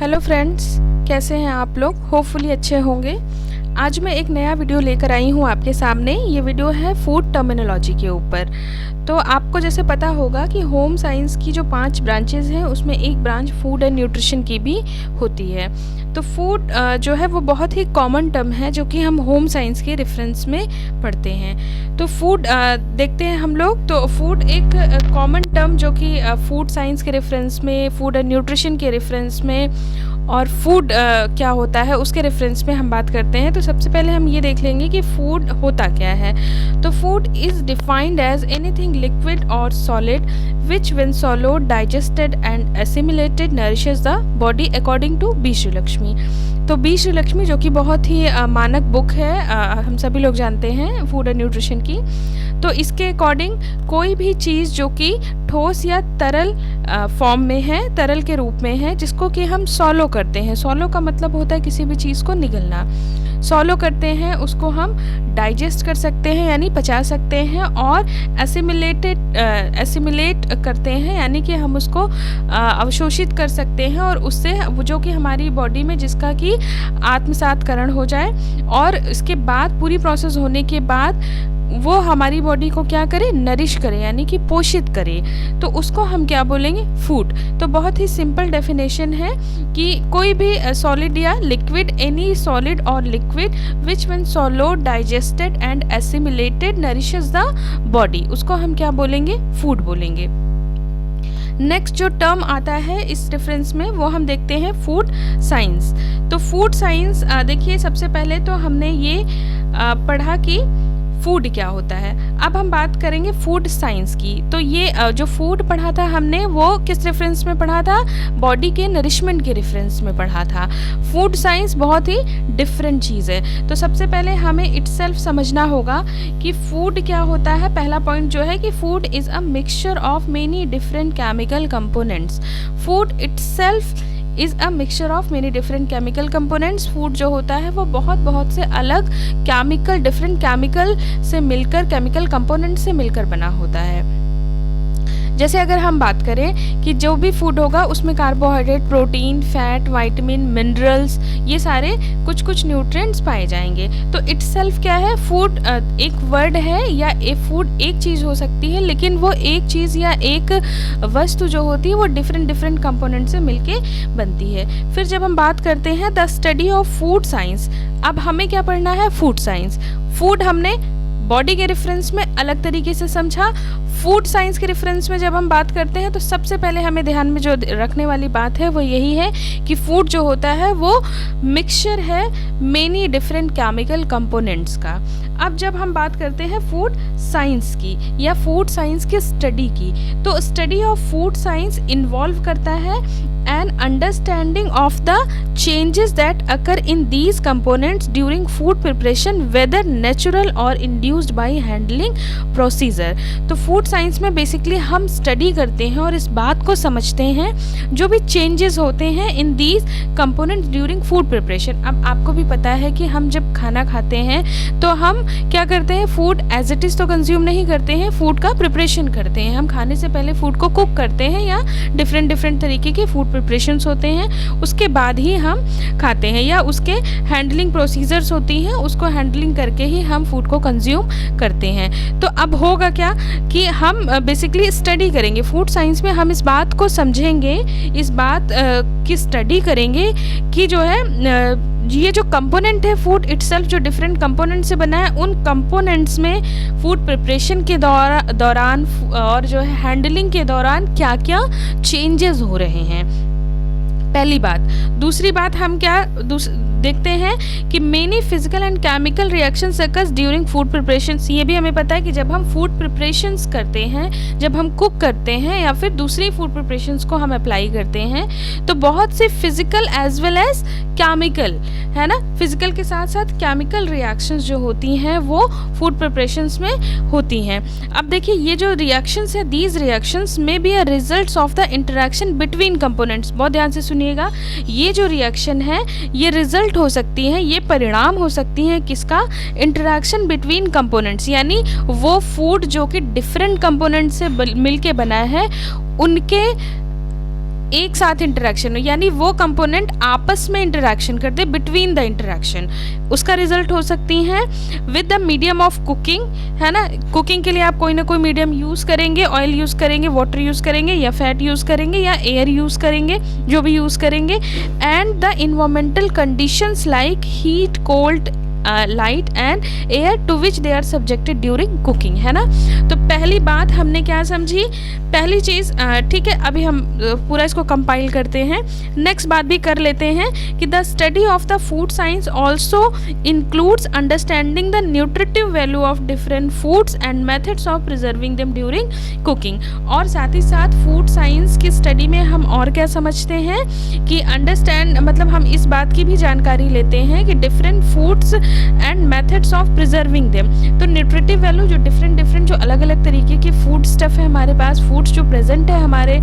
Hello friends, कैसे हैं आप लोग? होपफुली अच्छे होंगे। आज मैं एक नया वीडियो लेकर आई हूँ आपके सामने। ये वीडियो है फूड टर्मिनोलॉजी के ऊपर। तो आपको जैसे पता होगा कि होम साइंस की जो 5 ब्रांचेस हैं उसमें एक ब्रांच फूड एंड न्यूट्रिशन की भी होती है। तो फूड जो है वो बहुत ही कॉमन टर्म है जो कि हम होम साइंस के रेफरेंस में पढ़ते हैं। तो फूड देखते हैं हम लोग। तो फूड एक कॉमन टर्म जो कि फूड साइंस के रेफरेंस में, फूड एंड न्यूट्रिशन के रेफरेंस में और फूड क्या होता है उसके रेफरेंस में हम बात करते हैं। तो सबसे पहले हम ये देख लेंगे कि फूड होता क्या है। तो food is defined as anything liquid और solid which when swallowed, digested and assimilated nourishes the body according to B Sreelakshmi. तो बी श्रीलक्ष्मी जो कि बहुत ही मानक बुक है, हम सभी लोग जानते हैं फूड एंड न्यूट्रिशन की। तो इसके अकॉर्डिंग कोई भी चीज़ जो कि ठोस या तरल फॉर्म में है, तरल के रूप में है, जिसको कि हम सॉलो करते हैं। सॉलो का मतलब होता है किसी भी चीज़ को निगलना। सॉलो करते हैं उसको हम डाइजेस्ट कर सकते हैं यानी पचा सकते हैं, और एसिमिलेट करते हैं यानी कि हम उसको अवशोषित कर सकते हैं, और उससे जो कि हमारी बॉडी में जिसका कि आत्मसातकरण हो जाए, और इसके बाद पूरी प्रोसेस होने के बाद वो हमारी बॉडी को क्या करे, नरिश करे यानी कि पोषित करे। तो उसको हम क्या बोलेंगे, फूड। तो बहुत ही सिंपल डेफिनेशन है कि कोई भी सॉलिड या लिक्विड, एनी सॉलिड और liquid which when swallowed, digested and assimilated nourishes the body, उसको हम क्या बोलेंगे, फूड बोलेंगे। नेक्स्ट जो टर्म आता है इस रेफरेंस में वो हम देखते हैं फूड साइंस। तो फूड साइंस देखिए, सबसे पहले तो हमने ये पढ़ा कि फूड क्या होता है। अब हम बात करेंगे फूड साइंस की। तो ये जो फूड पढ़ा था हमने वो किस रेफरेंस में पढ़ा था, बॉडी के नरिशमेंट के रेफरेंस में पढ़ा था। फूड साइंस बहुत ही डिफरेंट चीज़ है। तो सबसे पहले हमें इटसेल्फ समझना होगा कि फूड क्या होता है। पहला पॉइंट जो है कि food is a mixture of many different chemical components. Food itself is a mixture of many different chemical components. Food जो होता है वो बहुत से अलग डिफरेंट केमिकल से मिलकर, केमिकल कंपोनेंट से मिलकर बना होता है। जैसे अगर हम बात करें कि जो भी फूड होगा उसमें carbohydrate, protein, fat, vitamin, minerals, ये सारे कुछ न्यूट्रिएंट्स पाए जाएंगे। तो इटसेल्फ क्या है, फूड एक वर्ड है या फूड एक चीज़ हो सकती है, लेकिन वो एक चीज़ या एक वस्तु जो होती है वो डिफरेंट कंपोनेंट से मिलके बनती है। फिर जब हम बात करते हैं the study of food science, अब हमें क्या पढ़ना है, फूड साइंस। फूड हमने बॉडी के रेफरेंस में अलग तरीके से समझा। फूड साइंस के रेफरेंस में जब हम बात करते हैं तो सबसे पहले हमें ध्यान में जो रखने वाली बात है वो यही है कि फूड जो होता है वो मिक्सचर है मेनी डिफरेंट केमिकल कंपोनेंट्स का। अब जब हम बात करते हैं फूड साइंस की या फूड साइंस की स्टडी की, तो study of food science involve करता है an understanding of the changes that occur in these components during food preparation, whether natural or induced by handling procedure। तो फूड साइंस में basically हम study करते हैं और इस बात को समझते हैं जो भी चेंजेस होते हैं in these components during food preparation. अब आपको भी पता है कि हम जब खाना खाते हैं तो हम क्या करते हैं, फूड एज इट इज़ तो कंज्यूम नहीं करते हैं, फूड का प्रिपरेशन करते हैं। हम खाने से पहले फूड को कुक करते हैं या डिफरेंट तरीके के फूड प्रिपरेशंस होते हैं, उसके बाद ही हम खाते हैं, या उसके हैंडलिंग प्रोसीजर्स होती हैं, उसको हैंडलिंग करके ही हम फूड को कंज्यूम करते हैं। तो अब होगा क्या कि हम बेसिकली स्टडी करेंगे फूड साइंस में, हम इस बात को समझेंगे, इस बात की स्टडी करेंगे कि जो है ये जो कंपोनेंट है फूड इटसेल्फ जो डिफरेंट कंपोनेंट से बना है, उन कंपोनेंट्स में फूड प्रिपरेशन के दौरान और जो है हैंडलिंग के दौरान क्या क्या चेंजेस हो रहे हैं, पहली बात। दूसरी बात हम क्या देखते हैं कि many physical and chemical reactions occurs during food preparations. ये भी हमें पता है कि जब हम फूड प्रिपरेशंस करते हैं, जब हम कुक करते हैं या फिर दूसरी फूड प्रिपरेशंस को हम अप्लाई करते हैं, तो बहुत से physical as well as chemical, है ना, फिजिकल के साथ साथ केमिकल रिएक्शंस जो होती हैं वो फूड प्रिपरेशंस में होती हैं। अब देखिए ये जो रिएक्शंस है, दीज रिएक्शंस में be a results of the interaction between components. बहुत ध्यान से सुनिएगा, ये जो रिएक्शन है ये रिजल्ट हो सकती है, ये परिणाम हो सकती है किसका, इंटरेक्शन बिटवीन कंपोनेंट्स, यानी वो फूड जो कि डिफरेंट कंपोनेंट से मिलके बना है उनके एक साथ इंटरेक्शन हो, यानी वो कंपोनेंट आपस में इंटरेक्शन करते, बिटवीन द इंटरेक्शन, उसका रिजल्ट हो सकती हैं with the medium of cooking, है ना। कुकिंग के लिए आप कोई ना कोई मीडियम यूज़ करेंगे, ऑयल यूज़ करेंगे, वाटर यूज़ करेंगे, या फैट यूज़ करेंगे, या एयर यूज़ करेंगे, जो भी यूज़ करेंगे। And the environmental conditions like heat, cold, light and air to which they are subjected during cooking, है ना। तो पहली बात हमने क्या समझी, पहली चीज़, ठीक है, अभी हम पूरा इसको कंपाइल करते हैं। नेक्स्ट बात भी कर लेते हैं कि the study of the food science also includes understanding the nutritive value of different foods and methods of preserving them during cooking. और साथ ही साथ फूड साइंस की स्टडी में हम और क्या समझते हैं कि अंडरस्टैंड, मतलब हम इस बात की भी जानकारी लेते हैं कि different foods and methods of preserving them. तो न्यूट्रिटिव वैल्यू, जो डिफरेंट जो अलग अलग तरीके के फूड स्टफ है हमारे पास, फूड्स जो प्रेजेंट है हमारे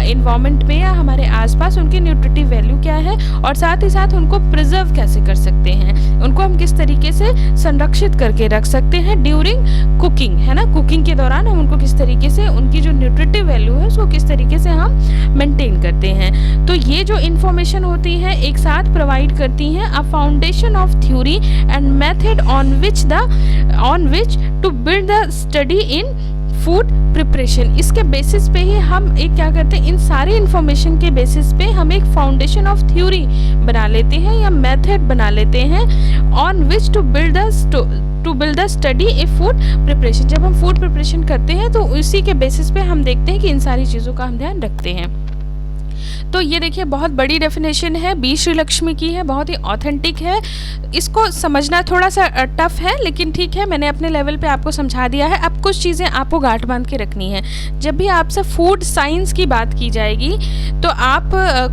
इन्वायरमेंट में या हमारे आसपास, उनकी न्यूट्रिटिव वैल्यू क्या है, और साथ ही साथ उनको प्रिजर्व कैसे कर सकते हैं, उनको हम किस तरीके से संरक्षित करके रख सकते हैं ड्यूरिंग कुकिंग, है ना। कुकिंग के दौरान हम उनको किस तरीके से, उनकी जो न्यूट्रिटिव वैल्यू है उसको किस तरीके से हम मेंटेन करते हैं। तो ये जो इन्फॉर्मेशन होती है एक साथ प्रोवाइड करती हैं a foundation of theory and method on which to build the study in food preparation. इसके बेसिस पे ही हम एक क्या करते हैं, इन सारी इन्फॉर्मेशन के बेसिस पे हम एक फाउंडेशन ऑफ थ्योरी बना लेते हैं या मेथड बना लेते हैं on which to build the study a food preparation. जब हम फूड प्रिपरेशन करते हैं तो उसी के बेसिस पे हम देखते हैं कि इन सारी चीज़ों का हम ध्यान रखते हैं। तो ये देखिए बहुत बड़ी डेफिनेशन है, बी श्रीलक्ष्मी की है, बहुत ही ऑथेंटिक है। इसको समझना थोड़ा सा टफ है, लेकिन ठीक है, मैंने अपने लेवल पे आपको समझा दिया है। अब कुछ चीज़ें आपको गांठ बांध के रखनी है। जब भी आपसे फूड साइंस की बात की जाएगी तो आप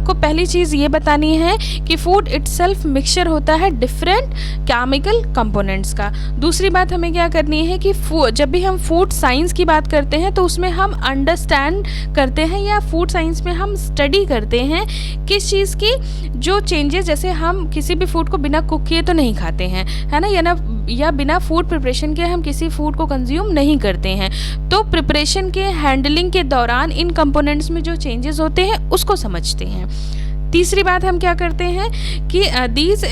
को पहली चीज़ ये बतानी है कि फूड इटसेल्फ मिक्सचर होता है डिफरेंट केमिकल कंपोनेंट्स का। दूसरी बात हमें क्या करनी है कि जब भी हम फूड साइंस की बात करते हैं तो उसमें हम अंडरस्टैंड करते हैं या फूड साइंस में हम स्टडी करते हैं किस चीज़ की, जो चेंजेस, जैसे हम किसी भी फूड को बिना कुक किए तो नहीं खाते हैं, है ना, या बिना फूड प्रिपरेशन के हम किसी फूड को कंज्यूम नहीं करते हैं। तो प्रिपरेशन के हैंडलिंग के दौरान इन कंपोनेंट्स में जो चेंजेस होते हैं उसको समझते हैं। तीसरी बात हम क्या करते हैं कि these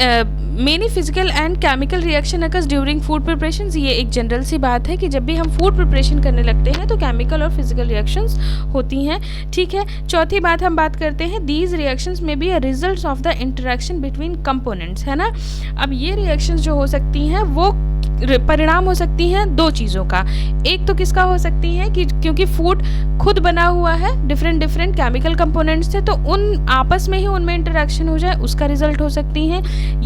many physical and chemical reaction occurs during food preparation. ये एक जनरल सी बात है कि जब भी हम फूड प्रिपरेशन करने लगते हैं तो केमिकल और फिजिकल रिएक्शंस होती हैं, ठीक है। चौथी बात हम बात करते हैं दीज रिएक्शंस में be a results of the interaction between components, है ना। अब ये रिएक्शंस जो हो सकती हैं वो परिणाम हो सकती हैं दो चीज़ों का। एक तो किसका हो सकती है कि क्योंकि फूड खुद बना हुआ है डिफरेंट केमिकल कंपोनेंट्स से, तो उन आपस में ही उनमें इंटरेक्शन हो जाए, उसका रिजल्ट हो सकती हैं।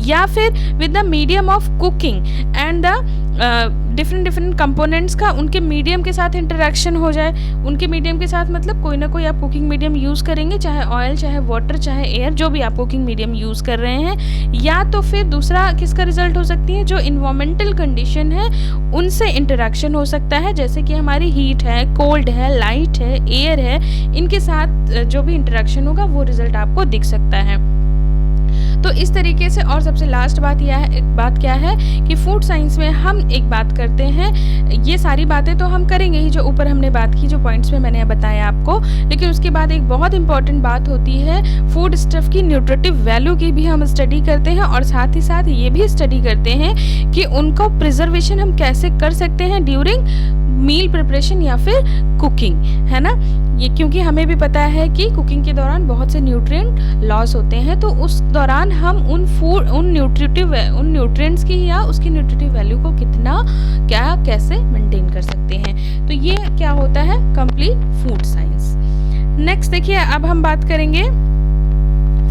या फिर with the medium of cooking and the different components का उनके मीडियम के साथ इंटरेक्शन हो जाए। उनके मीडियम के साथ मतलब कोई ना कोई आप कुकिंग मीडियम यूज़ करेंगे, चाहे ऑयल, चाहे वाटर, चाहे एयर, जो भी आप कुकिंग मीडियम यूज़ कर रहे हैं। या तो फिर दूसरा किसका रिजल्ट हो सकती है, जो इन्वायरमेंटल कंडीशन है उनसे इंटरेक्शन हो सकता है, जैसे कि हमारी हीट है, कोल्ड है, लाइट है, एयर है, इनके साथ जो भी इंटरेक्शन होगा वो रिजल्ट आपको दिख सकता है। तो इस तरीके से, और सबसे लास्ट बात क्या है कि फूड साइंस में हम एक बात करते हैं, ये सारी बातें तो हम करेंगे ही जो ऊपर हमने बात की, जो पॉइंट्स में मैंने बताया आपको, लेकिन उसके बाद एक बहुत इंपॉर्टेंट बात होती है फूड स्टफ की न्यूट्रिटिव वैल्यू की भी हम स्टडी करते हैं, और साथ ही साथ ये भी स्टडी करते हैं कि उनको प्रिजर्वेशन हम कैसे कर सकते हैं ड्यूरिंग मील प्रिपरेशन या फिर कुकिंग, है ना। ये क्योंकि हमें भी पता है कि कुकिंग के दौरान बहुत से न्यूट्रिएंट लॉस होते हैं, तो उस दौरान हम उन न्यूट्रिएंट्स की या उसकी न्यूट्रिटिव वैल्यू को कैसे मेंटेन कर सकते हैं। तो ये क्या होता है कंप्लीट फूड साइंस। नेक्स्ट देखिए, अब हम बात करेंगे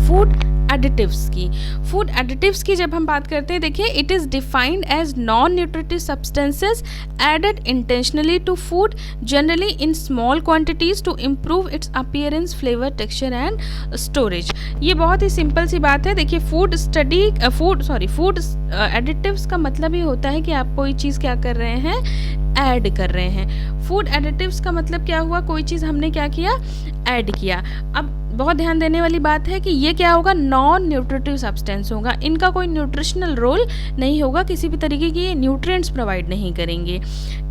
फूड एडिटिव्स की। फूड एडिटिव्स की जब हम बात करते हैं, देखिए it is defined as non nutritive substances added intentionally to food generally in small quantities to improve its appearance, flavour, texture and storage. ये बहुत ही सिंपल सी बात है। देखिए फूड एडिटिव्स का मतलब ये होता है कि आप कोई चीज़ क्या कर रहे हैं, ऐड कर रहे हैं। फूड एडिटिव्स का मतलब क्या हुआ, कोई चीज़ हमने क्या किया, ऐड किया। अब बहुत ध्यान देने वाली बात है कि ये क्या होगा, नॉन न्यूट्रिटिव सब्सटेंस होगा, इनका कोई न्यूट्रिशनल रोल नहीं होगा, किसी भी तरीके की ये न्यूट्रिएंट्स प्रोवाइड नहीं करेंगे,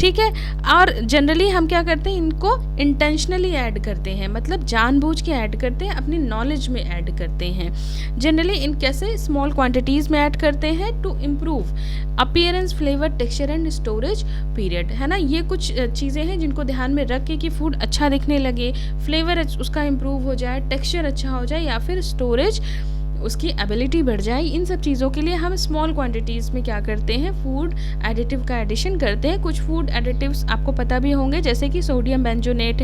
ठीक है। और जनरली हम क्या करते हैं, इनको इंटेंशनली ऐड करते हैं, मतलब जानबूझ के ऐड करते हैं, अपनी नॉलेज में ऐड करते हैं। जनरली इन कैसे स्मॉल क्वांटिटीज़ में ऐड करते हैं to improve appearance, flavour, texture and storage period, है ना। ये कुछ चीज़ें हैं जिनको ध्यान में रख के कि फूड अच्छा दिखने लगे, फ्लेवर उसका इम्प्रूव हो जाए, टेक्सचर अच्छा हो जाए, या फिर स्टोरेज उसकी एबिलिटी बढ़ जाए। इन सब चीज़ों के लिए हम स्मॉल क्वांटिटीज़ में क्या करते हैं, फूड एडिटिव का एडिशन करते हैं। कुछ फूड एडिटिव्स आपको पता भी होंगे, जैसे कि सोडियम बेंजोएट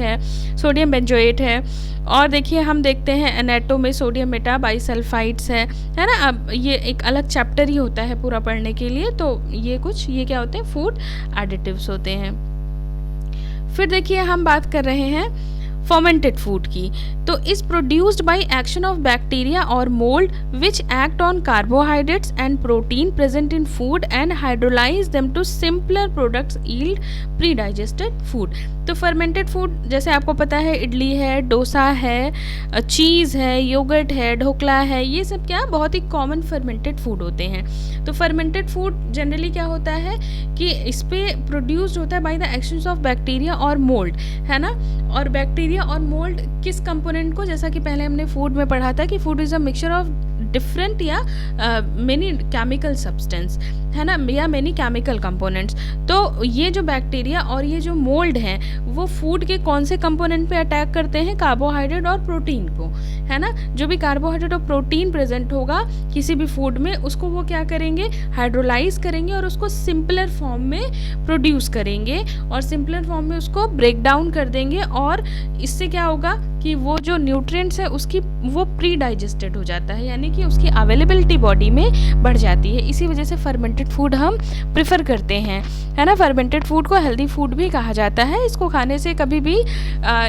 है, और देखिए हम देखते हैं एनेटो में सोडियम मेटाबाइसल्फाइड्स है ना। अब ये एक अलग चैप्टर ही होता है पूरा पढ़ने के लिए। तो ये क्या होते हैं, फूड एडिटिव्स होते हैं। फिर देखिए हम बात कर रहे हैं फर्मेंटेड फूड की। तो is produced by action of bacteria और mould which act on carbohydrates and protein present in food and hydrolyse them to simpler products yield pre digested food. तो फर्मेंटेड फूड जैसे आपको पता है, इडली है, डोसा है, चीज़ है, योगर्ट है, ढोकला है, ये सब क्या बहुत ही कॉमन फर्मेंटेड फूड होते हैं। तो फर्मेंटेड फूड जनरली क्या होता है कि इस पे प्रोड्यूस्ड होता है by the actions of bacteria और मोल्ड, है ना। और बैक्टीरिया और मोल्ड किस कंपोनेंट को, जैसा कि पहले हमने फूड में पढ़ा था कि food is a mixture of different या मेनी केमिकल सब्सटेंस, है ना, या मेनी केमिकल कंपोनेंट्स। तो ये जो बैक्टीरिया और ये जो मोल्ड हैं वो फूड के कौन से कंपोनेंट पे अटैक करते हैं, कार्बोहाइड्रेट और प्रोटीन को, है ना। जो भी कार्बोहाइड्रेट और प्रोटीन प्रेजेंट होगा किसी भी फूड में, उसको वो क्या करेंगे, हाइड्रोलाइज करेंगे और उसको सिंपलर फॉर्म में प्रोड्यूस करेंगे और सिंपलर फॉर्म में उसको ब्रेक डाउन कर देंगे। और इससे क्या होगा कि वो जो न्यूट्रिएंट्स है उसकी वो प्री डाइजेस्टेड हो जाता है, यानी कि उसकी अवेलेबिलिटी बॉडी में बढ़ जाती है। इसी वजह से फर्मेंटेड फूड हम प्रेफर करते हैं, है ना। फर्मेंटेड फूड को हेल्दी फूड भी कहा जाता है। इसको खाने से कभी भी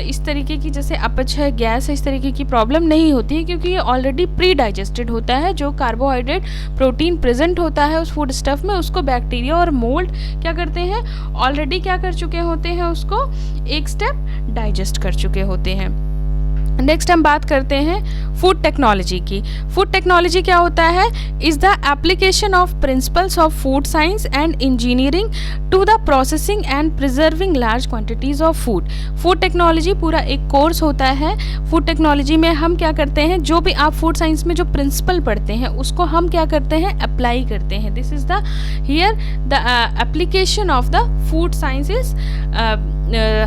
इस तरीके की जैसे अपच है, गैस है, इस तरीके की प्रॉब्लम नहीं होती है, क्योंकि ये ऑलरेडी प्री डाइजेस्टेड होता है। जो कार्बोहाइड्रेट, प्रोटीन प्रेजेंट होता है उस फूड स्टफ में, उसको बैक्टीरिया और मोल्ड क्या करते हैं, ऑलरेडी क्या कर चुके होते हैं, उसको एक स्टेप डाइजेस्ट कर चुके होते हैं। नेक्स्ट हम बात करते हैं फूड टेक्नोलॉजी की। फूड टेक्नोलॉजी क्या होता है, is the application of principles of food science and engineering to the processing and preserving large quantities of food. Food technology पूरा एक कोर्स होता है। फूड टेक्नोलॉजी में हम क्या करते हैं, जो भी आप फूड साइंस में जो प्रिंसिपल पढ़ते हैं उसको हम क्या करते हैं, अप्लाई करते हैं। This is the here the application of the food sciences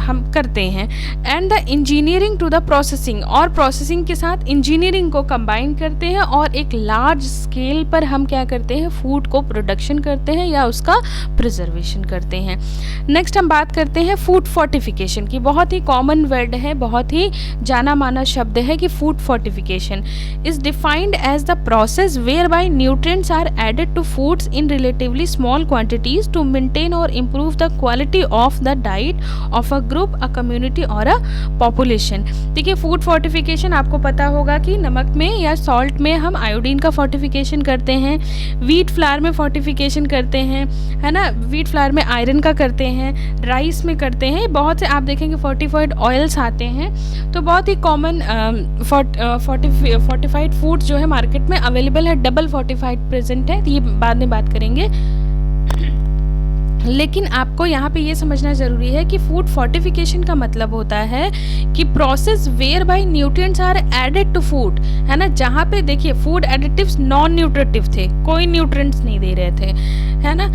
हम करते हैं। And the engineering to the processing, और प्रोसेसिंग के साथ इंजीनियरिंग को कंबाइन करते हैं और एक लार्ज स्केल पर हम क्या करते हैं, फूड को प्रोडक्शन करते हैं या उसका प्रिजर्वेशन करते हैं। नेक्स्ट हम बात करते हैं फूड फोर्टिफिकेशन की। बहुत ही कॉमन वर्ड है, बहुत ही जाना माना शब्द है कि food fortification is defined as the process whereby nutrients are added to foods in relatively small quantities to maintain और improve the quality of the diet of a group, a community और a population. देखिए food fortification आपको पता होगा कि नमक में या सॉल्ट में हम आयोडीन का फोर्टिफिकेशन करते हैं, व्हीट फ्लावर में फोर्टिफिकेशन करते हैं, है ना, व्हीट फ्लावर में आयरन का करते हैं, राइस में करते हैं। बहुत से आप देखेंगे फोर्टिफाइड ऑयल्स आते हैं। तो बहुत ही कॉमन फोर्टिफाइड फूड जो है मार्केट में अवेलेबल है, डबल फोर्टिफाइड प्रेजेंट है, ये बाद में बात करेंगे। लेकिन आपको यहाँ पे ये समझना ज़रूरी है कि फूड फोर्टिफिकेशन का मतलब होता है कि process whereby nutrients are added to food, है ना। जहाँ पे देखिए फूड एडिटिव्स नॉन न्यूट्रिटिव थे, कोई न्यूट्रिएंट्स नहीं दे रहे थे, है ना।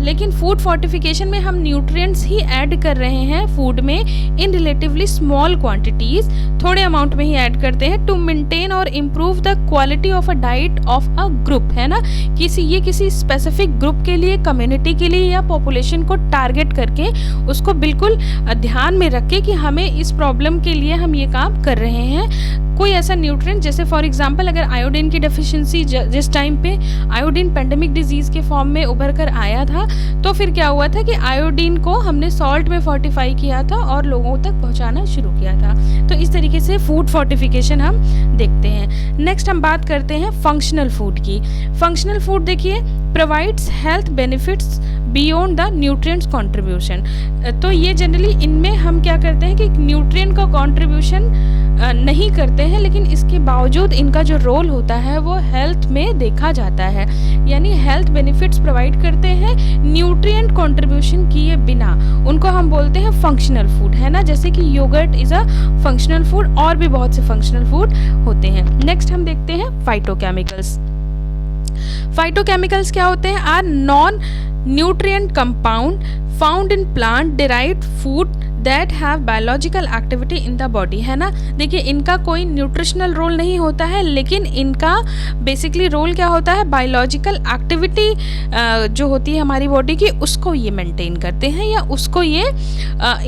लेकिन फूड फोर्टिफिकेशन में हम न्यूट्रिएंट्स ही ऐड कर रहे हैं फूड में इन रिलेटिवली स्मॉल क्वांटिटीज, थोड़े अमाउंट में ही ऐड करते हैं टू मेंटेन और improve the quality of a diet of a group, है ना। किसी स्पेसिफिक ग्रुप के लिए, कम्युनिटी के लिए या पॉपुलेशन को टारगेट करके उसको बिल्कुल ध्यान में रख के कि हमें इस प्रॉब्लम के लिए हम ये काम कर रहे हैं। कोई ऐसा न्यूट्रिएंट जैसे फॉर एग्जांपल अगर आयोडीन की डेफिशिएंसी जिस टाइम पे आयोडीन पेंडेमिक डिजीज़ के फॉर्म में उभर कर आया था, तो फिर क्या हुआ था कि आयोडीन को हमने सॉल्ट में फोर्टिफाई किया था और लोगों तक पहुंचाना शुरू किया था। तो इस तरीके से फूड फोर्टिफिकेशन हम देखते हैं। नेक्स्ट हम बात करते हैं फंक्शनल फूड की। फंक्शनल फूड देखिए provides health benefits beyond the nutrients contribution. तो ये जनरली इनमें हम क्या करते हैं कि न्यूट्रिएंट का कंट्रीब्यूशन नहीं करते हैं, लेकिन इसके बावजूद इनका जो रोल होता है वो हेल्थ में देखा जाता है, यानी हेल्थ बेनिफिट्स प्रोवाइड करते हैं न्यूट्रिएंट कंट्रीब्यूशन किए बिना। उनको हम बोलते हैं फंक्शनल फूड, है ना, जैसे कि yogurt is a functional food, और भी बहुत से फंक्शनल फूड होते हैं। नेक्स्ट हम देखते हैं फाइटोकेमिकल्स। फाइटोकेमिकल्स क्या होते हैं? Are non nutrient compound found in plant derived food that have biological activity in the body, है ना। देखिए, इनका कोई न्यूट्रिशनल रोल नहीं होता है, लेकिन इनका बेसिकली रोल क्या होता है? बायोलॉजिकल एक्टिविटी जो होती है हमारी बॉडी की, उसको ये मेंटेन करते हैं या उसको ये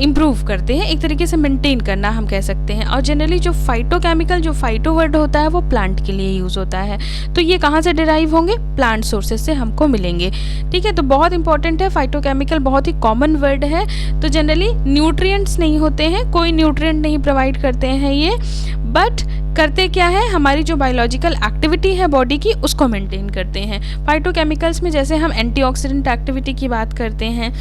इम्प्रूव करते हैं, एक तरीके से मेंटेन करना हम कह सकते हैं। और जनरली जो फाइटोकेमिकल, जो फाइटो वर्ड होता है, वो प्लांट के लिए यूज़ होता है। तो ये कहाँ से डिराइव होंगे? प्लांट सोर्सेज से हमको मिलेंगे, ठीक है। तो बहुत इंपॉर्टेंट है, फाइटोकेमिकल बहुत ही कॉमन वर्ड है। तो जनरली न्यूट्रिएंट्स नहीं होते हैं, कोई न्यूट्रिएंट नहीं प्रोवाइड करते हैं ये, बट करते क्या है? हमारी जो बायोलॉजिकल एक्टिविटी है बॉडी की, उसको मेंटेन करते हैं। फाइटोकेमिकल्स में जैसे हम एंटीऑक्सीडेंट एक्टिविटी की बात करते हैं,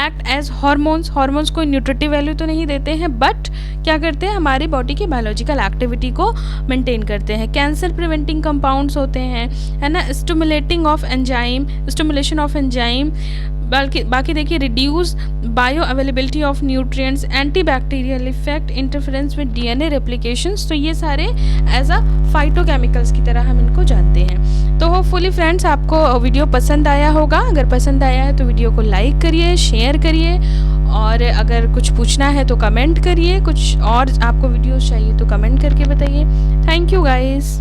एक्ट एज हार्मोन्स। हार्मोन्स कोई न्यूट्रिटिव वैल्यू तो नहीं देते हैं, बट क्या करते हैं? हमारी बॉडी की बायोलॉजिकल एक्टिविटी को मेंटेन करते हैं। कैंसर प्रिवेंटिंग कंपाउंड्स होते हैं, है ना, stimulating of enzyme, stimulation of enzyme, बाकी देखिए reduce bioavailability of nutrients, antibacterial effect, interference with DNA replications. तो ये सारे एज अ फाइटोकेमिकल्स की तरह हम इनको जानते हैं। तो होपफुली फ्रेंड्स आपको वीडियो पसंद आया होगा। अगर पसंद आया है तो वीडियो को लाइक करिए, शेयर करिए, और अगर कुछ पूछना है तो कमेंट करिए। कुछ और आपको वीडियोस चाहिए तो कमेंट करके बताइए। Thank you guys.